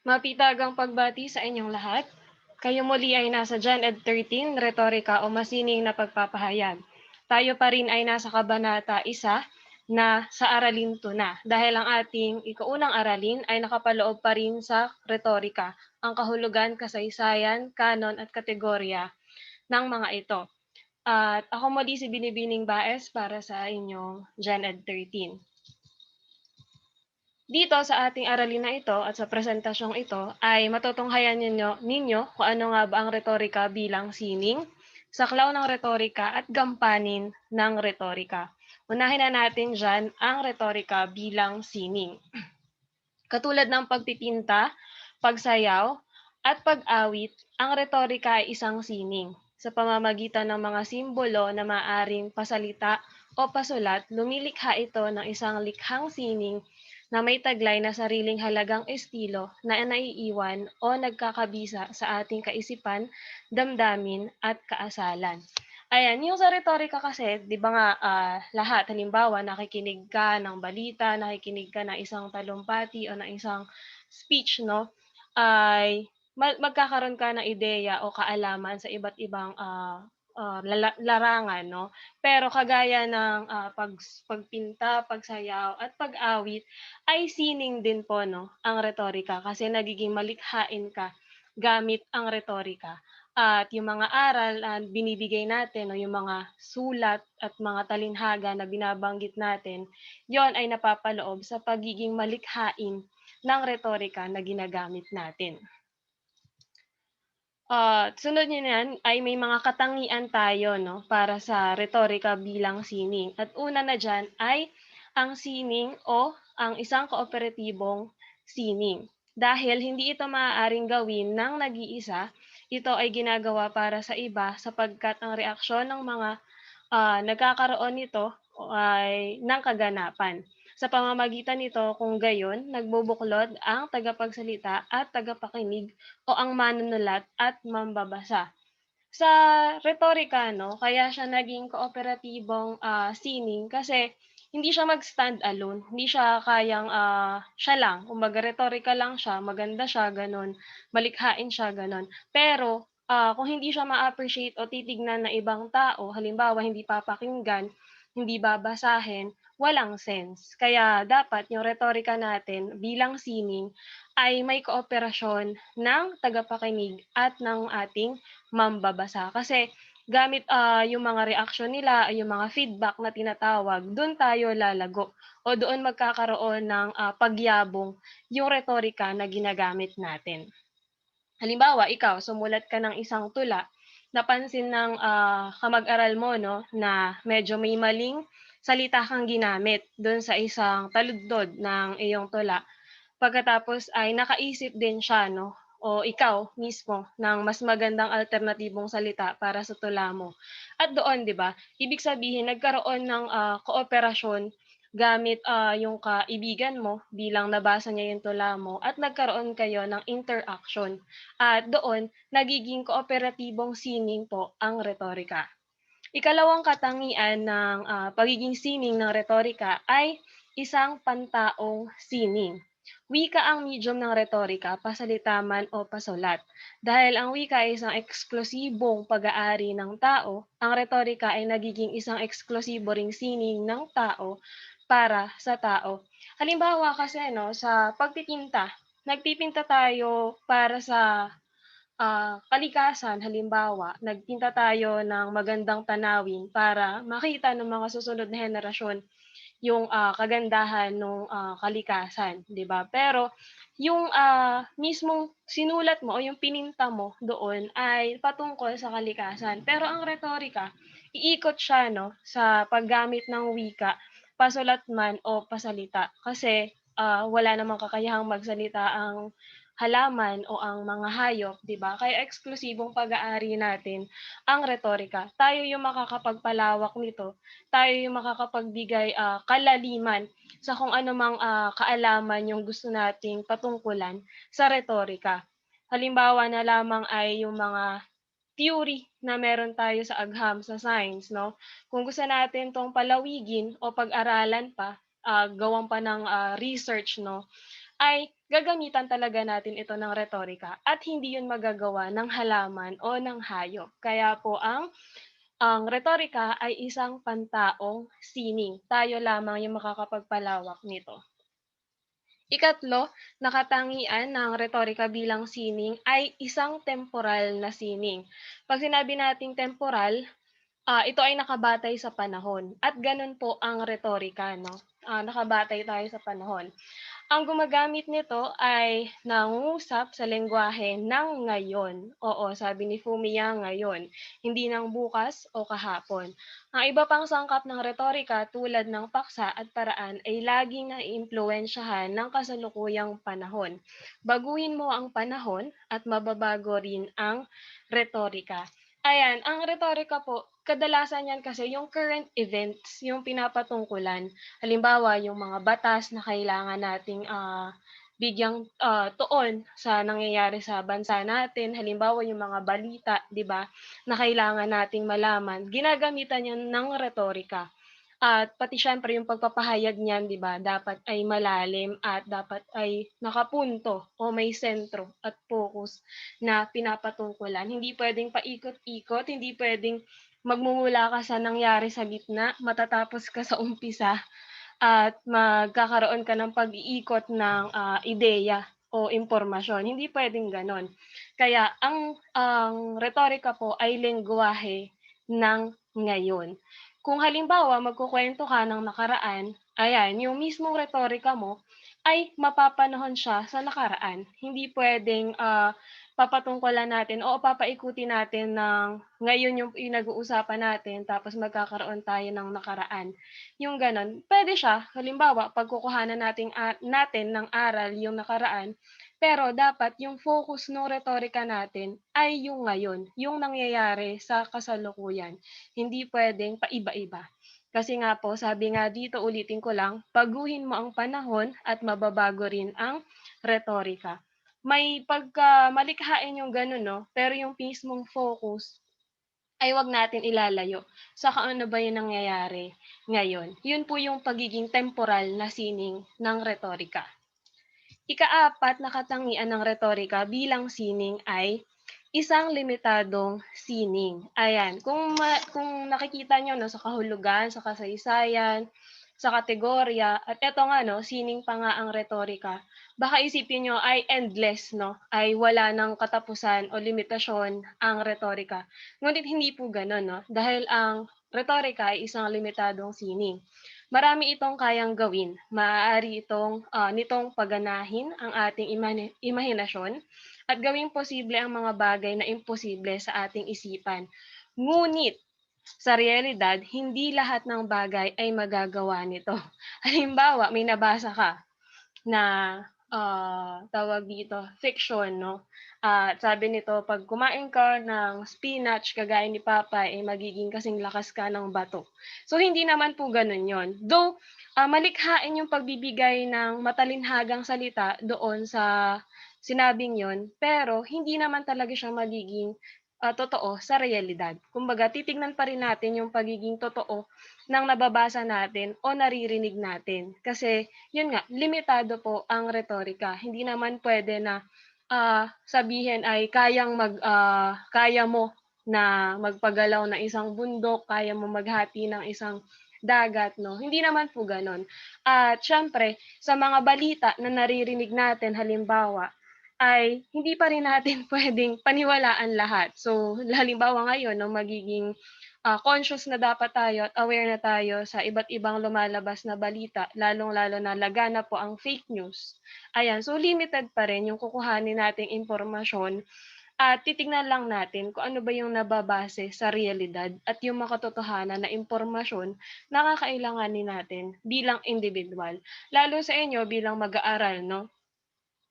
Mapitagang pagbati sa inyong lahat. Kayo muli ay nasa Gen Ed 13, Retorika o Masining na Pagpapahayag. Tayo pa rin ay nasa Kabanata 1 na sa Aralin Tuna dahil ang ating ikaunang aralin ay nakapaloob pa rin sa retorika, ang kahulugan, kasaysayan, kanon at kategorya ng mga ito. At ako muli si Binibining Baes para sa inyong Gen Ed 13. Dito sa ating aralin na ito at sa presentasyong ito ay matutunghayan ninyo kung ano nga ba ang retorika bilang sining, saklaw ng retorika at gampanin ng retorika. Unahin na natin dyan ang retorika bilang sining. Katulad ng pagpipinta, pagsayaw, at pag-awit, ang retorika ay isang sining. Sa pamamagitan ng mga simbolo na maaring pasalita o pasulat, lumilikha ito ng isang likhang sining na may taglay na sariling halagang estilo na naiiwan o nagkakabisa sa ating kaisipan, damdamin at kaasalan. Ayan, yung sa retorika kasi, 'di ba nga lahat halimbawa nakikinig ka ng balita, nakikinig ka ng isang talumpati o ng isang speech 'no, ay magkakaroon ka ng ideya o kaalaman sa iba't ibang larangan 'no. Pero kagaya ng pagpinta, pagsayaw at pag-awit ay sining din po 'no ang retorika kasi nagiging malikhain ka gamit ang retorika. At yung mga aral na binibigay natin o yung mga sulat at mga talinhaga na binabanggit natin, yon ay napapaloob sa pagiging malikhain ng retorika na ginagamit natin. Sunod niyan ay may mga katangian tayo 'no, para sa retorika bilang sining. At una na diyan ay ang sining o ang isang kooperatibong sining. Dahil hindi ito maaaring gawin ng nag-iisa, ito ay ginagawa para sa iba sapagkat ang reaksyon ng mga nagkakaroon nito ay ng kaganapan. Sa pamamagitan nito kung gayon nagbubuklod ang tagapagsalita at tagapakinig o ang manunulat at mambabasa. Sa retorika 'no, kaya siya naging kooperatibong sining kasi hindi siya mag-stand alone, hindi siya kayang siya lang, kumbaga retorika lang siya, maganda siya gano'n, malikhain siya gano'n. Pero kung hindi siya ma-appreciate o titignan ng ibang tao, halimbawa hindi papakinggan, hindi babasahin, walang sense. Kaya dapat yung retorika natin bilang sining ay may kooperasyon ng tagapakinig at ng ating mambabasa. Kasi gamit yung mga reaksyon nila, yung mga feedback na tinatawag, dun tayo lalago o doon magkakaroon ng pagyabong yung retorika na ginagamit natin. Halimbawa, ikaw sumulat ka ng isang tula, napansin ng kamag-aral mo 'no, na medyo may maling salita kang ginamit dun sa isang taludtod ng iyong tula. Pagkatapos ay nakaisip din siya 'no, o ikaw mismo ng mas magandang alternatibong salita para sa tula mo. At doon 'di ba, ibig sabihin nagkaroon ng kooperasyon gamit yung kaibigan mo bilang nabasa niya yung tula mo at nagkaroon kayo ng interaction. At doon nagiging kooperatibong sining po ang retorika. Ikalawang katangian ng pagiging sining ng retorika ay isang pantaong sining. Wika ang medium ng retorika, pasalita man o pasulat. Dahil ang wika ay isang eksklusibong pag-aari ng tao, ang retorika ay nagiging isang eksklusibo ring sining ng tao para sa tao. Halimbawa kasi 'no, sa pagpipinta, nagpipinta tayo para sa kalikasan. Halimbawa, nagpinta tayo ng magandang tanawin para makita ng mga susunod na henerasyon yung kagandahan ng kalikasan, 'di ba? Pero yung mismong sinulat mo o yung pininta mo doon ay patungkol sa kalikasan. Pero ang retorika, iikot siya 'no, sa paggamit ng wika, pasulat man o pasalita. Kasi wala namang kakayahang magsalita ang halaman o ang mga hayop, 'di ba? Kaya eksklusibong pag-aari natin ang retorika. Tayo yung makakapagpalawak nito, tayo yung makakapagbigay kalaliman sa kung ano mang kaalaman yung gusto nating patungkulan sa retorika. Halimbawa na lamang ay yung mga theory na meron tayo sa agham, sa science 'no. Kung gusto natin 'tong palawigin o pag-aralan pa, gawan pa ng research 'no, ay gagamitan talaga natin ito ng retorika at hindi yun magagawa ng halaman o ng hayop. Kaya po ang retorika ay isang pantaong sining. Tayo lamang yung makakapagpalawak nito. Ikatlo, na katangian ng retorika bilang sining ay isang temporal na sining. 'Pag sinabi nating temporal, ito ay nakabatay sa panahon at gano'n po ang retorika 'no, nakabatay tayo sa panahon. Ang gumagamit nito ay nangungusap sa lengguwahe ng ngayon. Oo, sabi ni Fumiya, ngayon, hindi ng bukas o kahapon. Ang iba pang sangkap ng retorika tulad ng paksa at paraan ay laging naiimpluwensyahan ng kasalukuyang panahon. Baguhin mo ang panahon at mababago rin ang retorika. Ayan, ang retorika po, kadalasan yan kasi yung current events, yung pinapatungkulan. Halimbawa, yung mga batas na kailangan nating bigyang tuon sa nangyayari sa bansa natin. Halimbawa, yung mga balita, 'di ba, na kailangan nating malaman. Ginagamitan 'yan ng retorika. At pati siyempre yung pagpapahayag niyan, 'di ba, dapat ay malalim at dapat ay nakapunto o may sentro at focus na pinapatungkulan. Hindi puwedeng paikot-ikot, hindi puwedeng magmumula ka sa nangyari sa gitna, matatapos ka sa umpisa at magkakaroon ka ng pag-iikot ng, ideya o impormasyon, hindi puwedeng gano'n. Kaya ang retorika po ay lengguwahe ng ngayon. Kung halimbawa magkukuwento ka ng nakaraan, ayan, yung mismong retorika mo ay mapapanahon siya sa nakaraan. Hindi puwedeng, papatungkulan natin o papaikutin natin ng ngayon yung pinag-uusapan natin tapos magkakaroon tayo ng nakaraan. Yung gano'n, puwede siya. Halimbawa, pagkukuhanan natin ng aral yung nakaraan, pero dapat yung focus nung retorika natin ay yung ngayon, yung nangyayari sa kasalukuyan. Hindi puwedeng paiba-iba. Kasi nga po, sabi nga dito, ulitin ko lang, baguhin mo ang panahon at mababago rin ang retorika. May pagkamalikhain yung gano'n 'no, pero yung mismong focus ay 'wag natin ilalayo sa kung ano ba yung nangyayari ngayon. Yun po yung pagiging temporal na sining ng retorika. Ikaapat na katangian ng retorika bilang sining ay isang limitadong sining. Ayan, kung nakikita niyo 'no, sa kahulugan, sa kasaysayan, sa kategorya at eto nga 'no, sining pa nga ang retorika. Baka isipin niyo ay endless 'no, ay wala ng katapusan o limitasyon ang retorika. Ngunit hindi po gano'n 'no, dahil ang retorika ay isang limitadong sining. Marami itong kayang gawin. Maaari nitong paganahin ang ating imahinasyon at gawing posible ang mga bagay na imposible sa ating isipan. Ngunit sa realidad, hindi lahat ng bagay ay magagawa nito. Halimbawa, may nabasa ka na, tawag dito, fiction 'no, at sabi nito 'pag kumain ka ng spinach kagaya ni Popeye, eh, magiging kasing lakas ka ng bato. So, hindi naman po gano'n 'yon. Though, malikhain yung pagbibigay ng matalinhagang salita doon sa sinabing 'yon, pero hindi naman talaga siya magiging, totoo sa realidad. Kumbaga titignan pa rin natin yung pagiging totoo ng nababasa natin o naririnig natin. Kasi yun nga, limitado po ang retorika. Hindi naman puwede na, sabihin ay kaya mo na magpagalaw ng isang bundok, kaya mo maghati ng isang dagat 'no, hindi naman po gano'n. At siyempre sa mga balita na naririnig natin halimbawa, ay hindi pa rin natin puwedeng paniwalaan lahat. So, halimbawa ngayon 'no, magiging conscious na dapat tayo at aware na tayo sa iba't ibang lumalabas na balita, lalong-lalo na laganap po ang fake news. Ayan, so limited pa rin yung kukuhanin nating impormasyon at titignan lang natin kung ano ba yung nababase sa realidad at yung makatotohanan na impormasyon na kakailanganin natin bilang individual. Lalo sa inyo bilang mag-aaral 'no,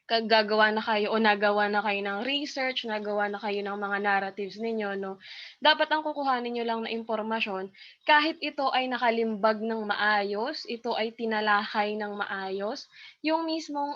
gagawa na kayo o nagawa na kayo ng research, nagawa na kayo ng mga narratives ninyo 'no, dapat ang kukuhanin niyo lang na impormasyon kahit ito ay nakalimbag ng maayos, ito ay tinalakay ng maayos, yung mismong,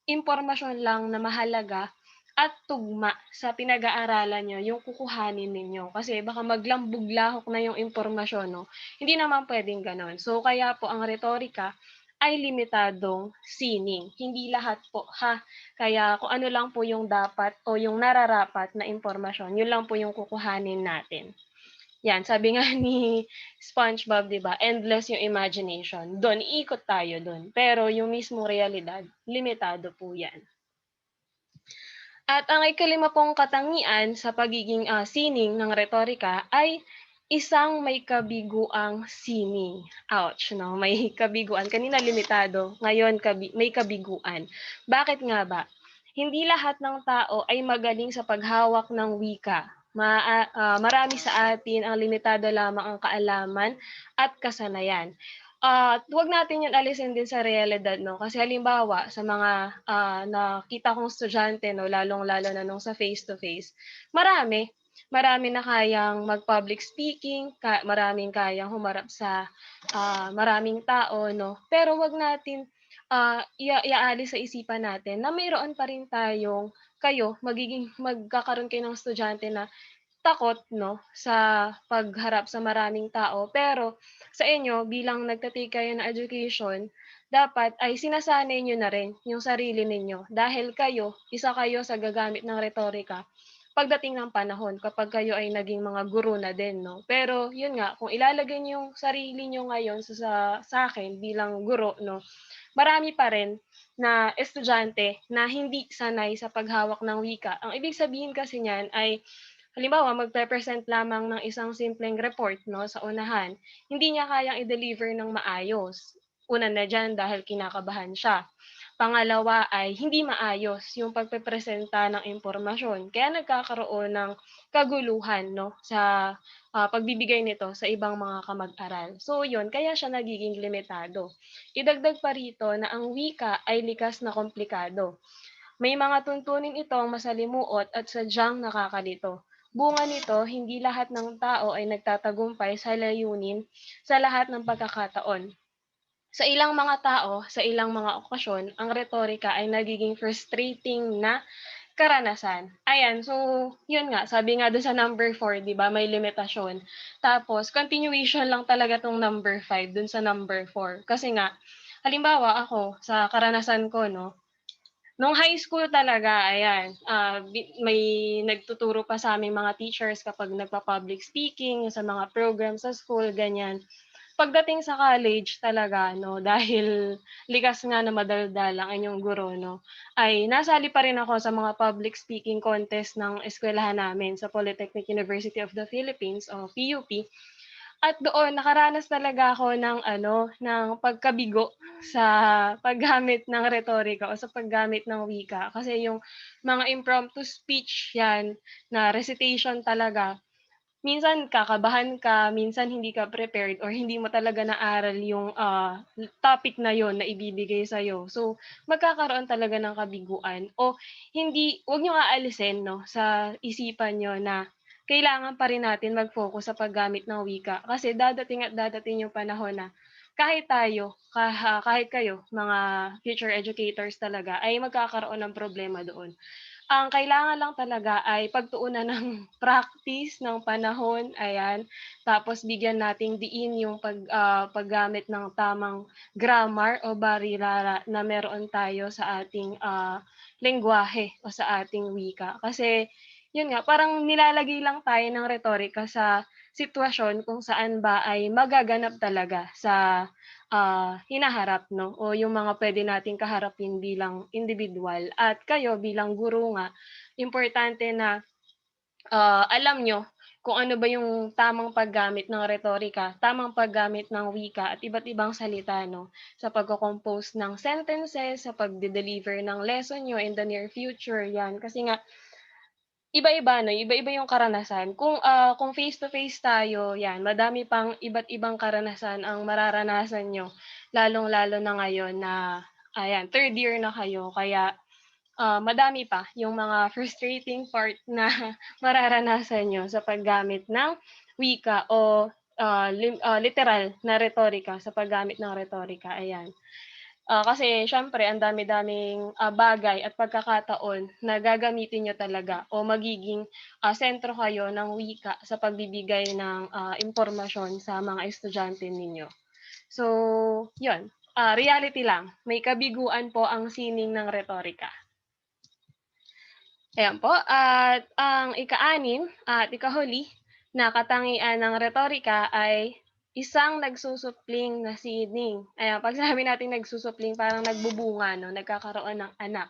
impormasyon lang na mahalaga at tugma sa pinag-aaralan niyo yung kukuhanin ninyo. Kasi baka maglambog-lahok na yung impormasyon 'no, hindi naman puwedeng gano'n. So kaya po ang retorika ay limitadong sining. Hindi lahat po ha. Kaya kung ano lang po yung dapat o yung nararapat na impormasyon, yun lang po yung kukuhanin natin. Yan, sabi nga ni SpongeBob, 'di ba, endless yung imagination. Do'n, iikot tayo do'n. Pero yung mismong realidad, limitado po 'yan. At ang ikalima pong katangian sa pagiging, sining ng retorika ay isang may kabiguang sining. Ouch 'no, may kabiguan. Kanina limitado, ngayon may kabiguan. Bakit nga ba? Hindi lahat ng tao ay magaling sa paghawak ng wika. Marami sa atin ang limitado lamang ang kaalaman at kasanayan. At 'wag natin 'yun alisin din sa realidad 'no, kasi halimbawa sa mga, nakita kong estudyante 'no, lalong-lalo na nung sa face to face, marami, marami na kayang mag-public speaking, maraming kayang humarap sa, maraming tao 'no. Pero 'wag natin, iaalis sa isipan natin na mayroon pa rin magkakaroon kayo ng estudyante na takot 'no, sa pagharap sa maraming tao. Pero sa inyo bilang nagta-take kayo ng education, dapat ay sinasanay niyo na rin yung sarili ninyo dahil isa kayo sa gagamit ng retorika pagdating ng panahon kapag kayo ay naging mga guro na din 'no. Pero yun nga, kung ilalagay niyo yung sarili niyo ngayon sa'kin bilang guro 'no, marami pa rin na estudyante na hindi sanay sa paghawak ng wika. Ang ibig sabihin kasi niyan ay halimbawa, magpe-present lamang ng isang simpleng report 'no, sa unahan, hindi niya kayang i-deliver ng maayos. Una na diyan dahil kinakabahan siya. Pangalawa ay hindi maayos yung pagpepresenta ng impormasyon, kaya nagkakaroon ng kaguluhan 'no, sa, pagbibigay nito sa ibang mga kamag-aral. So yun, kaya siya nagiging limitado. Idagdag pa rito na ang wika ay likas na komplikado. May mga tuntunin itong masalimuot at sadyang nakakalito. Bunga nito, hindi lahat ng tao ay nagtatagumpay sa layunin sa lahat ng pagkakataon. Sa ilang mga tao, sa ilang mga okasyon, ang retorika ay nagiging frustrating na karanasan. Ayan, so yun nga, sabi nga dun sa number 4, 'di ba, may limitasyon. Tapos continuation lang talaga 'tong number 5 dun sa number 4. Kasi nga, halimbawa ako, sa karanasan ko 'no, nung high school talaga ayan, may nagtuturo pa sa'ming mga teachers kapag nagpa-public speaking sa mga program sa school, ganyan. Pagdating sa college talaga 'no, dahil likas nga na madaldal ang inyong guro 'no, ay nasali pa rin ako sa mga public speaking contest ng eskuwelahan namin sa Polytechnic University of the Philippines o PUP. At doon nakaranas talaga ako ng ano, ng pagkabigo sa paggamit ng retorika o sa paggamit ng wika. Kasi yung mga impromptu speech 'yan na recitation talaga, minsan kakabahan ka, minsan hindi ka prepared or hindi mo talaga naaral yung, topic na yon na ibibigay sa'yo. So, magkakaroon talaga ng kabiguan o hindi 'wag niyong aalisin 'no, sa isipan niyo na kailangan pa rin natin mag-focus sa paggamit ng wika kasi dadating at dadating yung panahon na kahit kayo mga future educators talaga ay magkakaroon ng problema doon. Ang kailangan lang talaga ay pagtuunan ng practice ng panahon, ayan. Tapos bigyan nating diin yung paggamit ng tamang grammar o barilala na meron tayo sa ating, lengguwahe o sa ating wika. Kasi yun nga, parang nilalagay lang tayo ng retorika sa sitwasyon kung saan ba ay magaganap talaga sa, hinaharap 'no, o yung mga puwede nating kaharapin bilang individual. At kayo bilang guro nga, importante na, alam niyo kung ano ba yung tamang paggamit ng retorika, tamang paggamit ng wika at iba't ibang salita 'no, sa pagko-compose ng sentences, sa pagde-deliver ng lesson niyo in the near future, 'yan. Kasi nga iba-iba 'no, iba-iba yung karanasan. Kung face to face tayo, 'yan madami pang iba't ibang karanasan ang mararanasan niyo, lalong-lalo na ngayon na ayan, third year na kayo kaya, madami pa yung mga frustrating part na mararanasan niyo sa paggamit ng wika o, literal na retorika, sa paggamit ng retorika, ayan. Kasi siyempre ang dami-daming, bagay at pagkakataon na gagamitin niyo talaga o magiging, sentro kayo ng wika sa pagbibigay ng, impormasyon sa mga estudyante ninyo. So, 'yun. reality lang, may kabiguan po ang sining ng retorika. Ayan po, at ang ika-6 at ikahuli na katangian ng retorika ay isang nagsusupling na sining. Ayan, 'pag sinabi nating nagsusupling parang nagbubunga 'no, nagkakaroon ng anak.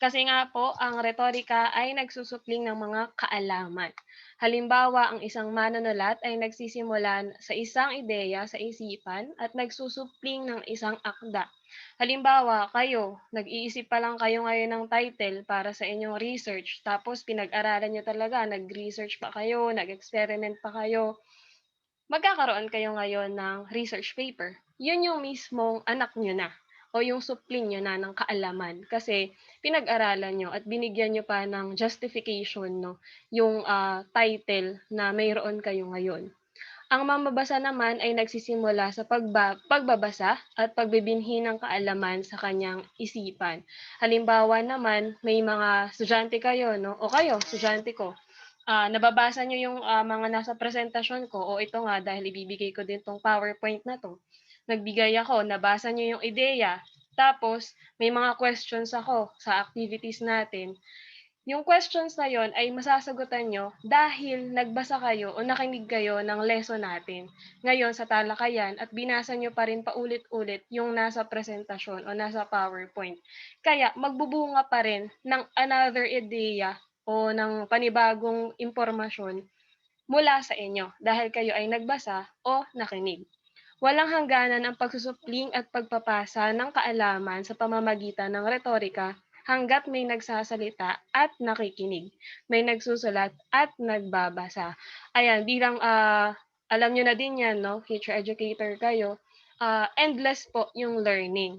Kasi nga po ang retorika ay nagsusupling ng mga kaalaman. Halimbawa, ang isang manunulat ay nagsisimula sa isang ideya sa isipan at nagsusupling ng isang akda. Halimbawa, kayo, nag-iisip pa lang kayo ngayon ng title para sa inyong research, tapos pinag-aralan niyo talaga, nag-research pa kayo, nag-experiment pa kayo, magkakaroon kayo ngayon ng research paper. Yun yung mismong anak niyo na o yung supling niyo na ng kaalaman kasi pinag-aralan niyo at binigyan niyo pa ng justification 'no, yung, title na mayroon kayo ngayon. Ang mamabasa naman ay nagsisimula sa pagbabasa at pagbibinhi ng kaalaman sa kanyang isipan. Halimbawa naman, may mga estudyante kayo 'no, o kayo estudyante ko, nababasa niyo yung, mga nasa presentasyon ko, o ito nga dahil ibibigay ko din 'tong PowerPoint na 'to, nagbigay ako, nabasa niyo yung ideya, tapos may mga questions ako sa activities natin. Yung questions na yon ay masasagutan niyo dahil nagbasa kayo o nakinig kayo ng lesson natin ngayon sa talakayan at binasa niyo pa rin paulit-ulit yung nasa presentasyon o nasa PowerPoint. Kaya magbubunga pa rin ng another idea o ng panibagong impormasyon mula sa inyo dahil kayo ay nagbasa o nakinig. Walang hangganan ang pagsusupling at pagpapasa ng kaalaman sa pamamagitan ng retorika hangga't may nagsasalita at nakikinig, may nagsusulat at nagbabasa. Ayan, bilang alam nyo na din yan, no? Future educator kayo, endless po yung learning.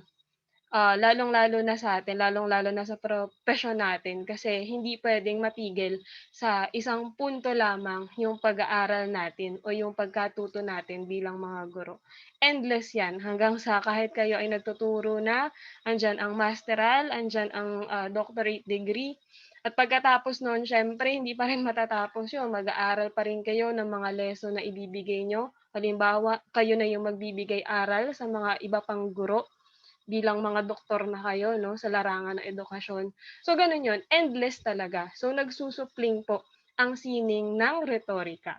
Lalong-lalo na sa atin, lalong-lalo na sa propesyon natin kasi hindi puwedeng matigil sa isang punto lamang yung pag-aaral natin o yung pagkatuto natin bilang mga guro. Endless 'yan hanggang sa kahit kayo ay nagtuturo na, andiyan ang masteral, andiyan ang, doctorate degree at pagkatapos nun siyempre hindi pa rin matatapos yun, mag-aaral pa rin kayo ng mga lesson na ibibigay niyo. Halimbawa, kayo na yung magbibigay aral sa mga iba pang guro bilang mga doktor na kayo 'no, sa larangan ng edukasyon. So gano'n 'yun, endless talaga. So nagsusupling po ang sining ng retorika.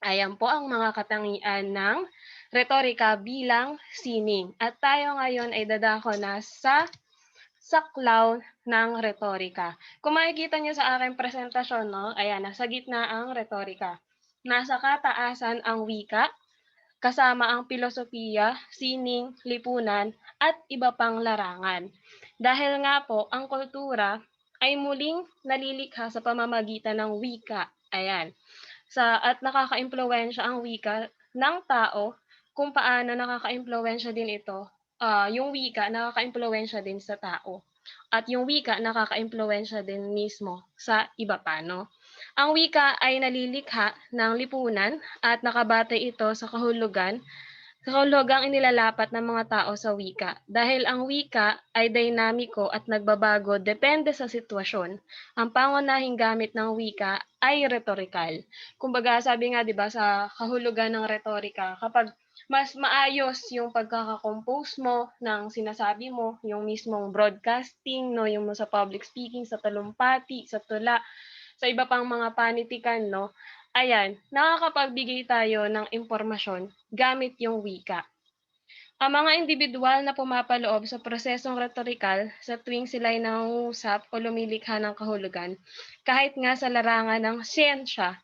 Ayan po ang mga katangian ng retorika bilang sining. At tayo ngayon ay dadako na sa saklaw ng retorika. Kung makikita niyo sa aking presentasyon 'no, ayan nasa gitna ang retorika. Nasa kataasan ang wika, kasama ang pilosopiya, sining, lipunan, at iba pang larangan. Dahil nga po, ang kultura ay muling nalilikha sa pamamagitan ng wika. Ayan. At nakakaimpluwensya ang wika ng tao kung paano nakakaimpluwensya din ito. Yung wika nakakaimpluwensya din sa tao. At yung wika nakakaimpluwensya din mismo sa iba pa, no? Ang wika ay nalilikha ng lipunan at nakabatay ito sa kahulugang inilalapat ng mga tao sa wika. Dahil ang wika ay dinamiko at nagbabago depende sa sitwasyon. Ang pangunahing gamit ng wika ay retorikal. Kumbaga sabi nga 'di ba sa kahulugan ng retorika, kapag mas maayos yung pagkaka-compose mo ng sinasabi mo, yung mismong broadcasting 'no, yung sa public speaking, sa talumpati, sa tula, sa iba pang mga panitikan 'no, ayan, nakakapagbigay tayo ng impormasyon gamit yung wika. Ang mga individual na pumapaloob sa prosesong retorikal sa tuwing sila'y nangungusap o lumilikha ng kahulugan, kahit nga sa larangan ng siyensya,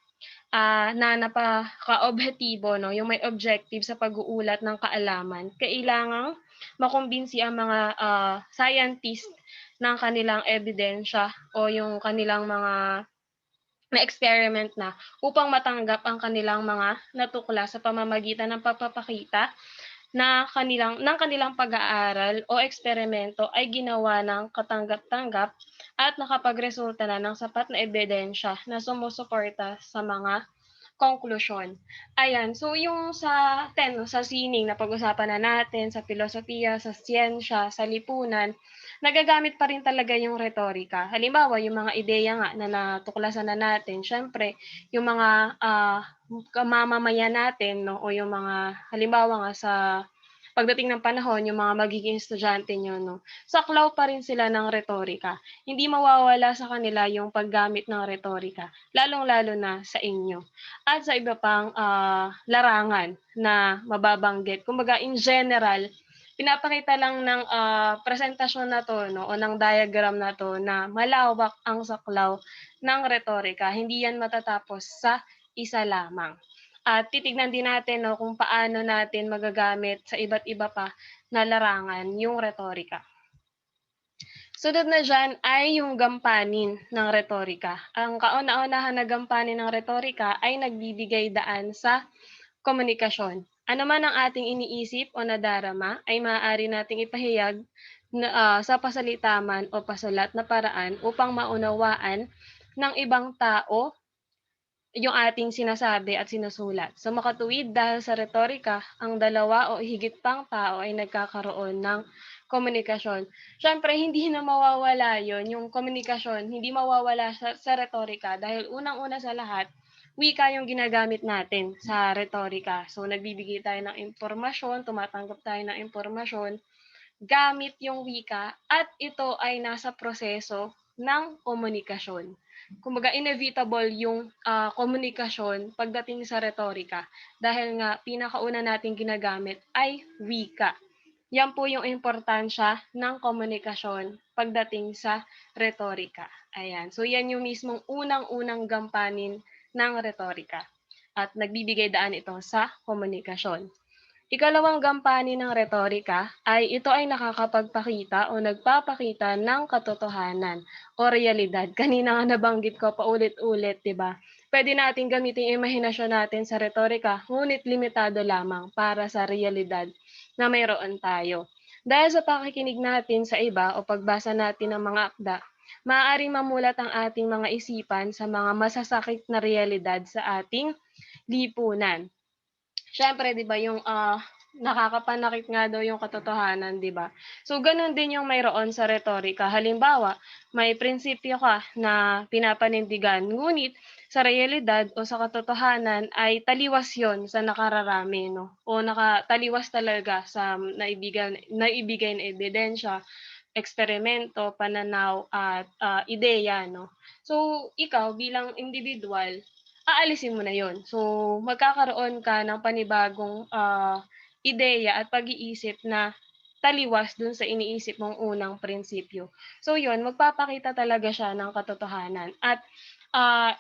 na napaka-objektibo 'no, yung may objective sa pag-uulat ng kaalaman, kailangang makumbinsi ang mga, scientist ng kanilang ebidensya o yung kanilang mga na-experiment na upang matanggap ang kanilang mga natuklas sa pamamagitan ng pagpapakita na kanilang pag-aaral o eksperimento ay ginawa ng katanggap-tanggap at nakapagresulta na ng sapat na ebidensya na sumusuporta sa mga konklusyon. Ayan, so yung sa sining na pag-usapan na natin, sa filosofiya, sa siyensya, sa lipunan, nagagamit pa rin talaga yung retorika. Halimbawa, yung mga ideya nga na natuklasan na natin, siyempre, yung mga mamamayan natin, no, o yung mga, halimbawa nga sa pagdating ng panahon yung mga magiging estudyante niyo 'no, saklaw pa rin sila ng retorika. Hindi mawawala sa kanila yung paggamit ng retorika, lalong-lalo na sa inyo at sa iba pang, larangan na mababanggit. Kumbaga in general, pinapakita lang ng, presentasyon na 'to 'no o ng diagram na 'to na malawak ang saklaw ng retorika, hindi yan matatapos sa isa lamang. At titignan din natin 'no kung paano natin magagamit sa iba't iba pa na larangan yung retorika. Sunod na diyan ay yung gampanin ng retorika. Ang kauna-unahang na gampanin ng retorika ay nagbibigay daan sa komunikasyon. Ano man ang ating iniisip o nadarama ay maaari nating ipahayag na, sa pasalita man o pasulat na paraan upang maunawaan ng ibang tao yung ating sinasabi at sinusulat. Sa makatuwid, dahil sa retorika, ang dalawa o higit pang tao ay nagkakaroon ng komunikasyon. Siyempre, hindi na mawawala yon yung komunikasyon, hindi mawawala sa retorika dahil unang-una sa lahat, wika yung ginagamit natin sa retorika. So, nagbibigay tayo ng impormasyon, tumatanggap tayo ng impormasyon, gamit yung wika at ito ay nasa proseso ng komunikasyon. Kumbaga inevitable yung, komunikasyon pagdating sa retorika dahil nga pinakauna nating ginagamit ay wika. Yan po yung importansya ng komunikasyon pagdating sa retorika, ayan. So yan yung mismong unang-unang gampanin ng retorika at nagbibigay daan ito sa komunikasyon. Ikalawang gampanin ng retorika ay ito ay nakakapagpakita o nagpapakita ng katotohanan o realidad. Kanina nga nabanggit ko paulit-ulit, 'di ba? Pwede nating gamitin yung imahinasyon natin sa retorika, ngunit limitado lamang para sa realidad na mayroon tayo. Dahil sa pakikinig natin sa iba o pagbasa natin ng mga akda, maaaring mamulat ang ating mga isipan sa mga masasakit na realidad sa ating lipunan. Siyempre 'di ba yung, nakakapanakit nga daw yung katotohanan 'di ba? So gano'n din yung mayroon sa retorika. Halimbawa, may prinsipyo ka na pinapanindigan ngunit sa realidad o sa katotohanan ay taliwas yon sa nakararami 'no, o taliwas talaga sa naibigay na ebidensya, eksperimento, pananaw at, ideya 'no. So ikaw bilang individual, aalisin mo na yon. So, magkakaroon ka ng panibagong, ideya at pag-iisip na taliwas dun sa iniisip mong unang prinsipyo. So yon, magpapakita talaga siya ng katotohanan at,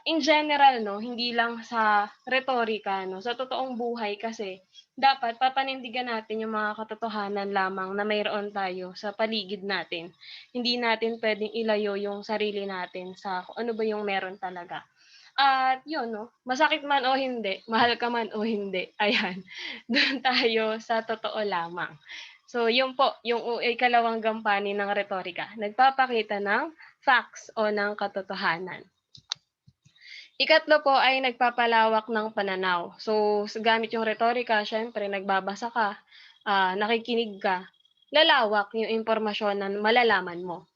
in general 'no, hindi lang sa retorika 'no, sa totoong buhay kasi dapat papanindigan natin yung mga katotohanan lamang na mayroon tayo sa paligid natin. Hindi natin puwedeng ilayo yung sarili natin sa kung ano ba yung meron talaga. At yun 'no, masakit man o hindi, mahal ka man o hindi, ayan, dun tayo sa totoo lamang. So yun po, yung ikalawang gampanin ng retorika, nagpapakita ng facts o ng katotohanan. Ikatlo po ay nagpapalawak ng pananaw. So gamit yung retorika siyempre nagbabasa ka, nakikinig ka, lalawak yung impormasyon na malalaman mo.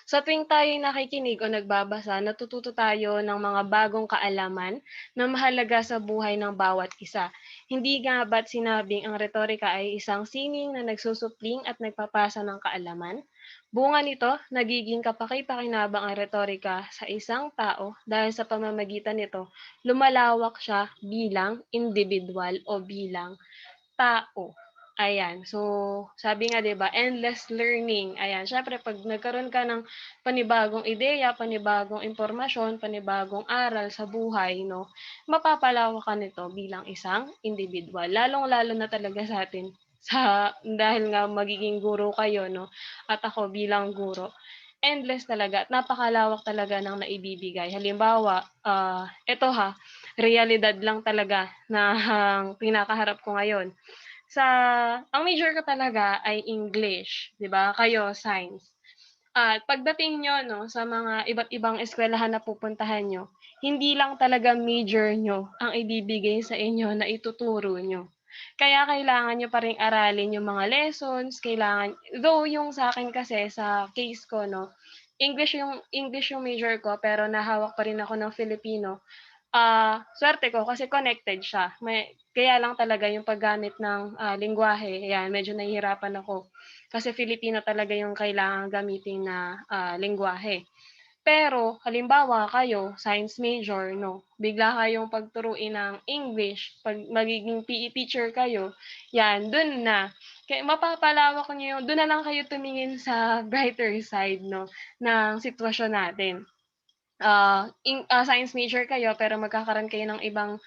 Sa tuwing tayo'y nakikinig o nagbabasa, natututo tayo ng mga bagong kaalaman na mahalaga sa buhay ng bawat isa. Hindi nga ba't sinabing ang retorika ay isang sining na nagsusupling at nagpapasa ng kaalaman? Bunga nito, nagiging kapaki-pakinabang ang retorika sa isang tao dahil sa pamamagitan nito, lumalawak siya bilang individual o bilang tao. Ayan. So, sabi nga 'di ba, endless learning. Ayan, siyempre 'pag nagkaroon ka ng panibagong ideya, panibagong impormasyon, panibagong aral sa buhay 'no, mapapalawak ka nito bilang isang individual. Lalong-lalo na talaga sa'tin dahil nga magiging guro kayo 'no, at ako bilang guro, endless talaga at napakalawak talaga ng naibibigay. Halimbawa, eto realidad lang talaga na ang kinakaharap ko ngayon. Ang major ko talaga ay English, 'di ba, kayo Science. At pagdating niyo 'no, sa mga iba't ibang eskuwelahan na pupuntahan niyo, hindi lang talaga major niyo ang ibibigay sa inyo na ituturo niyo. Kaya kailangan niyo pa ring aralin yung mga lessons, though yung sa'kin kasi sa case ko 'no, English yung major ko pero nahawak pa rin ako ng Filipino. Swerte ko kasi connected siya. Kaya lang talaga yung paggamit ng, lengguwahe, ayan medyo nahihirapan ako. Kasi Filipino talaga yung kailangang gamitin na, lengguwahe. Pero halimbawa kayo science major 'no, bigla kayong pagturuin ng English, 'pag magiging PE teacher kayo, 'yan dun na. Kaya mapapalawak niyo yung dun na lang kayo tumingin sa brighter side 'no, ng sitwasyon natin. Science major kayo pero magkakaroon kayo ng ibang,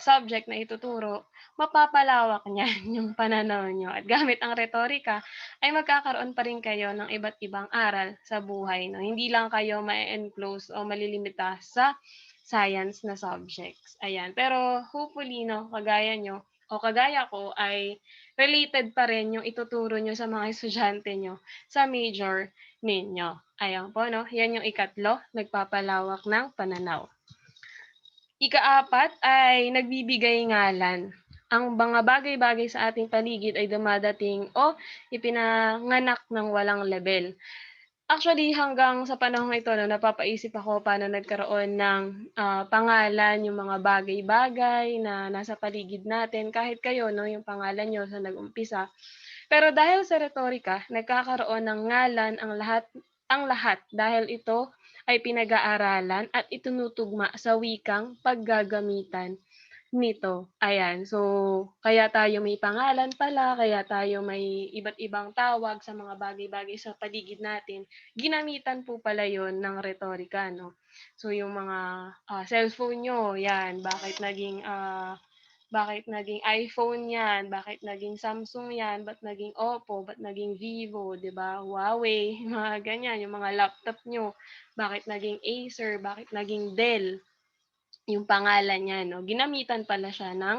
subject na ituturo, mapapalawak niyan yung pananaw niyo at gamit ang retorika ay magkakaroon pa rin kayo ng iba't ibang aral sa buhay 'no, hindi lang kayo ma-e-enclose o malilimita sa science na subjects, ayan. Pero hopefully 'no, kagaya niyo o kagaya ko ay related pa rin yung ituturo niyo sa mga estudyante niyo sa major ninyo. Ayan po 'no, 'yan yung ikatlo, nagpapalawak ng pananaw. Ikaapat ay nagbibigay ngalan. Ang mga bagay-bagay sa ating paligid ay dumadating o ipinanganak ng walang lebel. Actually, hanggang sa panahong ito 'no, napapaisip ako paano nagkaroon ng, pangalan yung mga bagay-bagay na nasa paligid natin. Kahit kayo 'no, yung pangalan niyo sa nag-umpisa. Pero dahil sa retorika, nagkakaroon ng ngalan ang lahat dahil ito ay pinag-aaralan at itinutugma sa wikang paggagamitan nito. Ayan, so kaya tayo may pangalan pala, kaya tayo may iba't ibang tawag sa mga bagay-bagay sa paligid natin, ginamitan po pala yon ng retorika 'no. So yung mga, cellphone niyo 'yan, bakit naging iPhone 'yan, bakit naging Samsung 'yan, ba't naging Oppo, ba't naging Vivo, 'di ba, Huawei, mga ganyan. Yung mga laptop niyo, bakit naging Acer, bakit naging Dell, yung pangalan niya 'no, ginamitan pala siya ng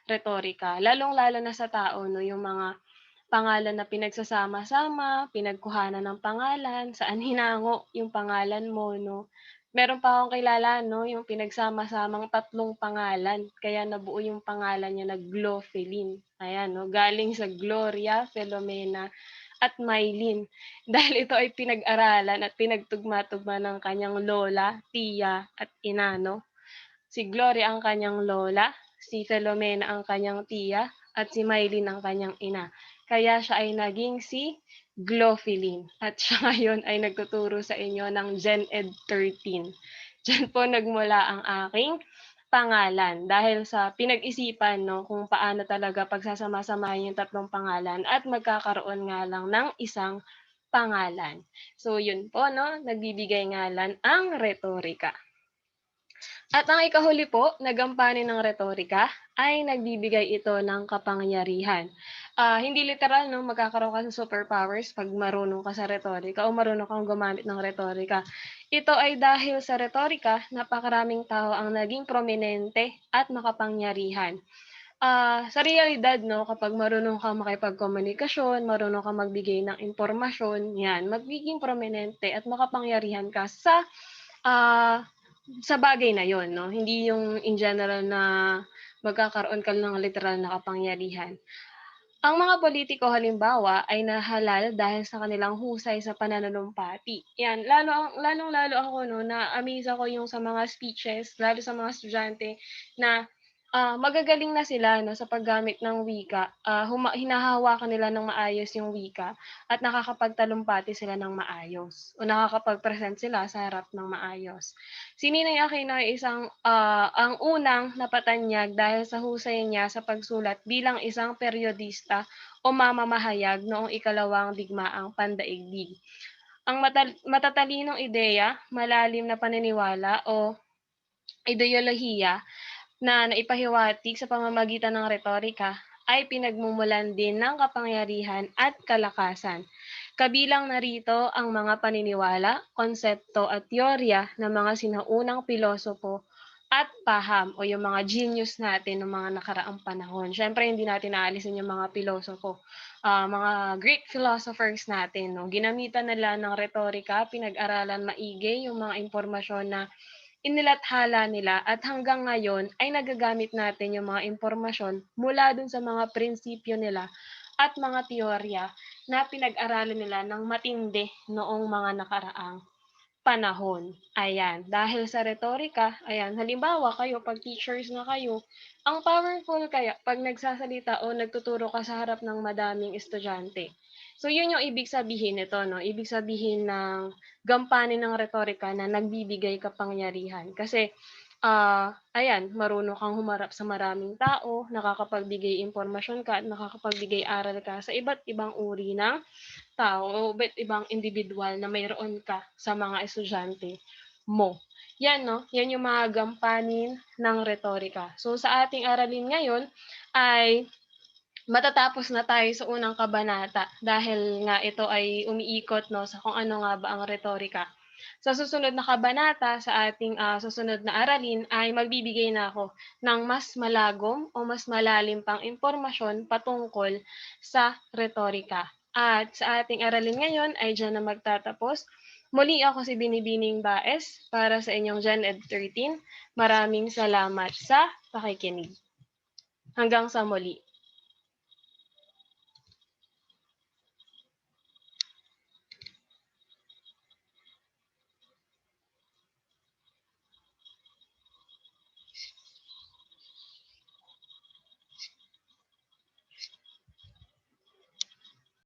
retorika. Lalong-lalo na sa tao 'no, yung mga pangalan na pinagsasama-sama, pinagkuhanan ng pangalan, saan hinango yung pangalan mo 'no. Meron pa akong kilala 'no, yung pinagsama-samang tatlong pangalan kaya nabuo yung pangalan niya na Glofelyn, ayan 'no, galing sa Gloria, Filomena at Mylene. Dahil ito ay pinag-aralan at pinagtugma-tugma ng kanyang lola, tiya at ina 'no. Si Gloria ang kanyang lola, si Filomena ang kanyang tiya, at si Mylene ang kanyang ina. Kaya siya ay naging si Glophilin at siya ngayon ay nagtuturo sa inyo ng Gen Ed 13. Diyan po nagmula ang aking pangalan dahil sa pinag-isipan 'no, kung paano talaga pagsasama-samahin yung tatlong pangalan at magkakaroon nga lang ng isang pangalan. So yun po 'no, nagbibigay ngalan ang retorika. At ang ikahuli po na gampanin ng retorika ay nagbibigay ito ng kapangyarihan. Hindi literal 'no, magkakaroon ka ng superpowers 'pag marunong ka sa retorika o marunong kang gumamit ng retorika. Ito ay dahil sa retorika, napakaraming tao ang naging prominente at makapangyarihan. Sa realidad 'no, kapag marunong kang makipagkomunikasyon, marunong kang magbigay ng impormasyon, 'yan, magiging prominente at makapangyarihan ka ah sa bagay na yon 'no, hindi yung in general na magkakaroon ka ng literal na kapangyarihan. Ang mga politiko halimbawa ay nahalal dahil sa kanilang husay sa pananalumpati, 'yan lalong-lalo ako 'no, na-amaze ako yung sa mga speeches lalo sa mga estudyante na, magagaling na sila 'no, sa paggamit ng wika, hinahawakan nila ng maayos yung wika at nakakapagtalumpati sila ng maayos o nakakapag-present sila sa harap ng maayos. Si Ninoy Aquino ay ang unang napatanyag dahil sa husay niya sa pagsulat bilang isang periodista o mamamahayag noong ikalawang digmaang pandaigdig. Ang matatalinong ideya, malalim na paniniwala o ideolohiya na naipahiwatig sa pamamagitan ng retorika ay pinagmumulan din ng kapangyarihan at kalakasan. Kabilang narito ang mga paniniwala, konsepto at teorya ng mga sinaunang pilosopo at paham o yung mga genius natin ng mga nakaraang panahon. Siyempre hindi natin aalisin yung mga pilosopo, mga Greek philosophers natin 'no, ginamitan nila ng retorika, pinag-aralan maigi yung mga impormasyon na inilathala nila at hanggang ngayon ay nagagamit natin yung mga impormasyon mula dun sa mga prinsipyo nila at mga teorya na pinag-aralan nila ng matindi noong mga nakaraang panahon. Ayan, dahil sa retorika, ayan, halimbawa kayo 'pag teachers na kayo, ang powerful kaya 'pag nagsasalita o nagtuturo ka sa harap ng madaming estudyante. So yun yung ibig sabihin nito 'no, ibig sabihin ng gampanin ng retorika na nagbibigay kapangyarihan. Kasi, ayan, marunong kang humarap sa maraming tao, nakakapagbigay impormasyon ka at nakakapagbigay aral ka sa iba't ibang uri ng tao o iba't ibang individual na mayroon ka sa mga estudyante mo. 'Yan 'no, 'yan yung mga gampanin ng retorika. So sa ating aralin ngayon ay matatapos na tayo sa unang kabanata dahil nga ito ay umiikot 'no, sa kung ano nga ba ang retorika. Sa susunod na kabanata sa ating, susunod na aralin ay magbibigay na ako ng mas malagom o mas malalim pang impormasyon patungkol sa retorika. At sa ating aralin ngayon ay diyan na magtatapos. Muli ako si Binibining Baes para sa inyong Gen Ed 13. Maraming salamat sa pakikinig. Hanggang sa muli.